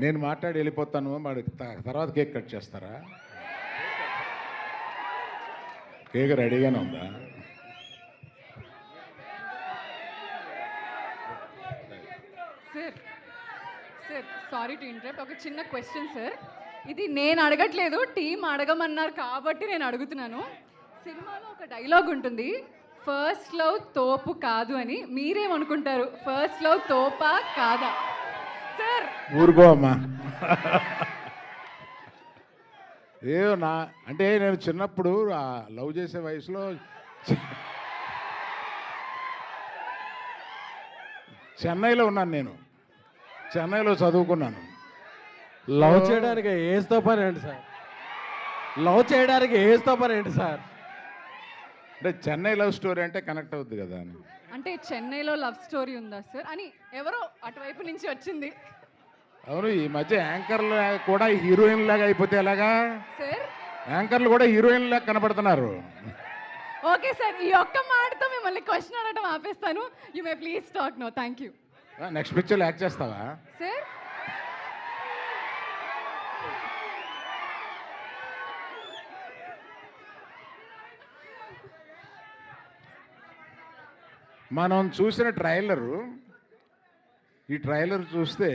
నేను మాట్లాడి వెళ్ళిపోతాను, మరి తర్వాత కేక్ కట్ చేస్తారా? కేక్ రెడీగానే ఉందా? Sir sir sorry to interrupt, ఒక చిన్న క్వశ్చన్ సార్. ఇది నేను అడగట్లేదు, టీం అడగమన్నారు కాబట్టి నేను అడుగుతున్నాను. సినిమాలో ఒక డైలాగ్ ఉంటుంది, ఫస్ట్ లవ్ తోపు కాదు అని. మీరేమనుకుంటారు, ఫస్ట్ లవ్ తోపా కాదా? సార్ ఊరుకో అమ్మా. ఏదో నా అంటే నేను చిన్నప్పుడు లవ్ చేసే వయసులో చెన్నైలో ఉన్నాను. నేను చెన్నైలో చదువుకున్నాను. లవ్ చేయడానికి ఏజ్తో పని ఏంటి సార్? లవ్ చేయడానికి ఏజ్తో పని ఏంటి సార్? అంటే చెన్నై లవ్ స్టోరీ అంటే కనెక్ట్ అవుద్ది కదా అని. అంటే చెన్నైలో లవ్ స్టోరీ ఉందా సార్ అని ఎవరో అటువైపు నుంచి వచ్చింది. అవును, ఈ మధ్య యాంకర్లు కూడా హీరోయిన్ లాగా అయిపోతే ఎలాగా? సార్ యాంకర్లు కూడా హీరోయిన్ లాగా కనపడుతున్నారు. ఓకే సార్, ఈ ఒక్క మాటతో మిమ్మల్ని క్వశ్చన్ అడగడం ఆపేస్తాను. You may please talk no. Thank you. Next పిక్చర్లో యాక్ట్ చేస్తావా? సార్ మనం చూసిన ట్రైలరు, ఈ ట్రైలర్ చూస్తే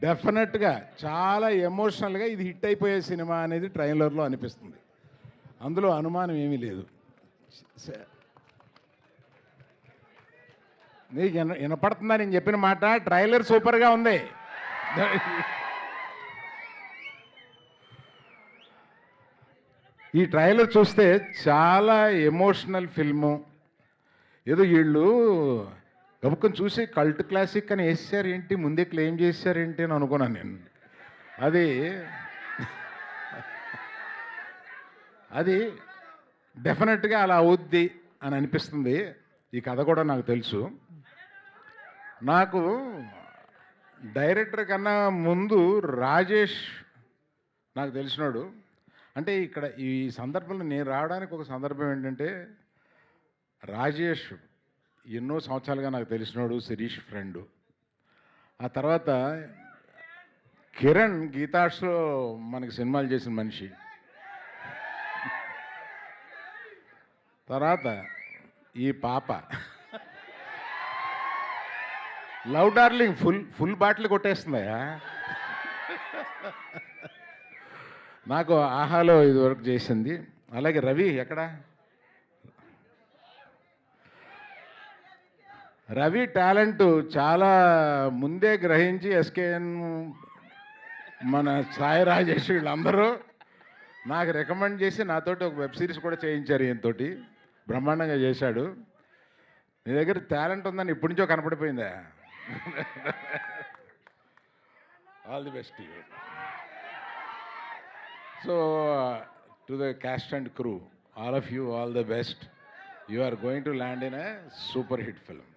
డెఫినెట్గా చాలా ఎమోషనల్గా ఇది హిట్ అయిపోయే సినిమా అనేది ట్రైలర్లో అనిపిస్తుంది. అందులో అనుమానం ఏమీ లేదు. నీకు వినపడుతుందా నేను చెప్పిన మాట? ట్రైలర్ సూపర్గా ఉంది. ఈ ట్రైలర్ చూస్తే చాలా ఎమోషనల్ ఫిల్ము. ఏదో వీళ్ళు గబుక్కని చూసి కల్ట్ క్లాసిక్ అని వేసారు ఏంటి, ముందే క్లెయిమ్ చేశారేంటి అని అనుకున్నాను నేను. అది డెఫినెట్గా అలా అవుద్ది అని అనిపిస్తుంది. ఈ కథ కూడా నాకు తెలుసు. నాకు డైరెక్టర్ కన్నా ముందు రాజేష్ నాకు తెలిసినాడు. అంటే ఇక్కడ ఈ సందర్భంలో నేను రావడానికి ఒక సందర్భం ఏంటంటే, రాజేష్ ఎన్నో సంవత్సరాలుగా నాకు తెలిసినాడు, శిరీష్ ఫ్రెండు. ఆ తర్వాత కిరణ్ గీతాష్లో మనకి సినిమాలు చేసిన మనిషి. తర్వాత ఈ పాప లవ్ డార్లింగ్ ఫుల్ బాటిల్ కొట్టేస్తుందయా. నాకు ఆహాలో ఇది వరకు చేసింది. అలాగే రవి ఎక్కడ? రవి టాలెంట్ చాలా ముందే గ్రహించి ఎస్కేఎన్, మన సాయి రాజేష్ వీళ్ళందరూ నాకు రికమెండ్ చేసి నాతోటి ఒక వెబ్ సిరీస్ కూడా చేయించారు. ఈయనతోటి బ్రహ్మాండంగా చేశాడు. నీ దగ్గర టాలెంట్ ఉందని ఇప్పటి నుంచో కనపడిపోయిందా? All the best you. So to the cast and crew, all of you all the best. You are going to land in a super hit film.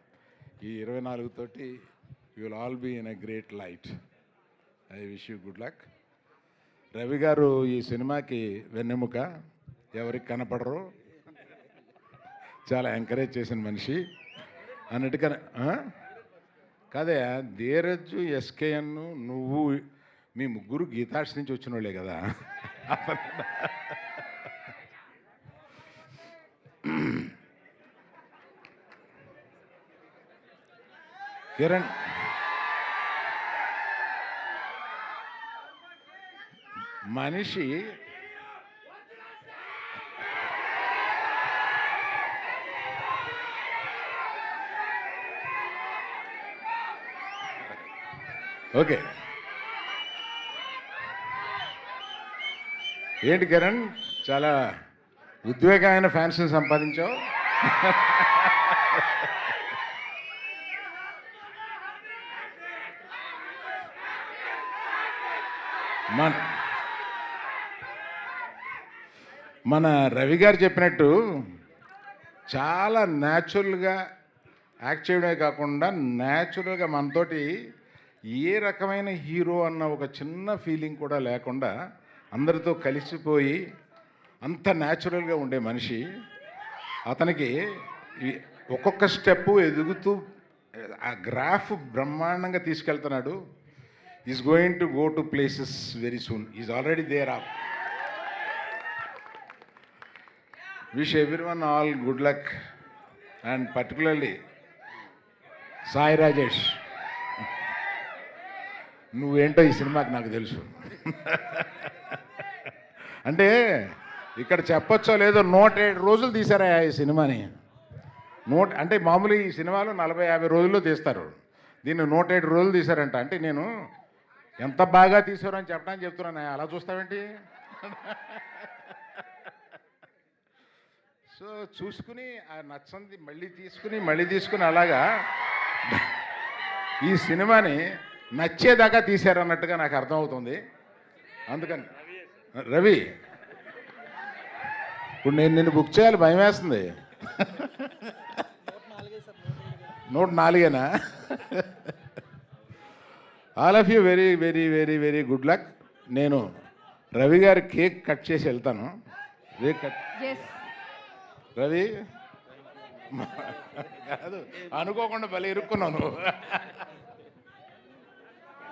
ఈ 24 తోటి you will all be in a great light. I wish you good luck. Ravi గారు ఈ సినిమాకి వెన్నెముక, ఎవరికి కనపడరు, చాలా encourage చేసిన మనిషి అన్నట్టుగా. కాదే, ధీరజ్, ఎస్కేఎన్, నువ్వు, మీ ముగ్గురు గీతార్ట్స్ నుంచి వచ్చిన వాళ్ళే కదా. కిరణ్ మనిషి ఓకే. ఏంటి కిరణ్, చాలా ఉద్వేగమైన ఫ్యాన్స్ని సంపాదించావు. మన రవి గారు చెప్పినట్టు చాలా న్యాచురల్గా యాక్ట్ చేయడమే కాకుండా న్యాచురల్గా మనతోటి ఏ రకమైన హీరో అన్న ఒక చిన్న ఫీలింగ్ కూడా లేకుండా అందరితో కలిసిపోయి అంత న్యాచురల్గా ఉండే మనిషి. అతనికి ఒక్కొక్క స్టెప్పు ఎదుగుతూ ఆ గ్రాఫ్ బ్రహ్మాండంగా తీసుకెళ్తున్నాడు. Is going to go to places very soon. Is already there off. Wish everyone all good luck and particularly Sai Rajesh, నువ్వేంటో ఈ సినిమాకి నాకు తెలుసు. అంటే ఇక్కడ చెప్పొచ్చో లేదో 107 రోజులు తీశారా ఈ సినిమాని. అంటే మామూలు ఈ సినిమాలు 40-50 రోజుల్లో తీస్తారు, దీన్ని 107 రోజులు తీశారంట. అంటే నేను ఎంత బాగా తీసారని చెప్పడానికి చెప్తున్నాను, అలా చూస్తావేంటి? సో చూసుకుని ఆ నచ్చంది మళ్ళీ తీసుకుని అలాగా ఈ సినిమాని నచ్చేదాకా తీశారన్నట్టుగా నాకు అర్థమవుతుంది. అందుకని రవి, ఇప్పుడు నేను నిన్ను బుక్ చేయాలి, భయం వేస్తుంది. 104 all of you very very very very good luck. నేను రవి గారి కేక్ కట్ చేసి వెళ్తాను. ఎస్ రవి కాదు, అనుకోకుండా భలే ఇరుక్కున్నాను.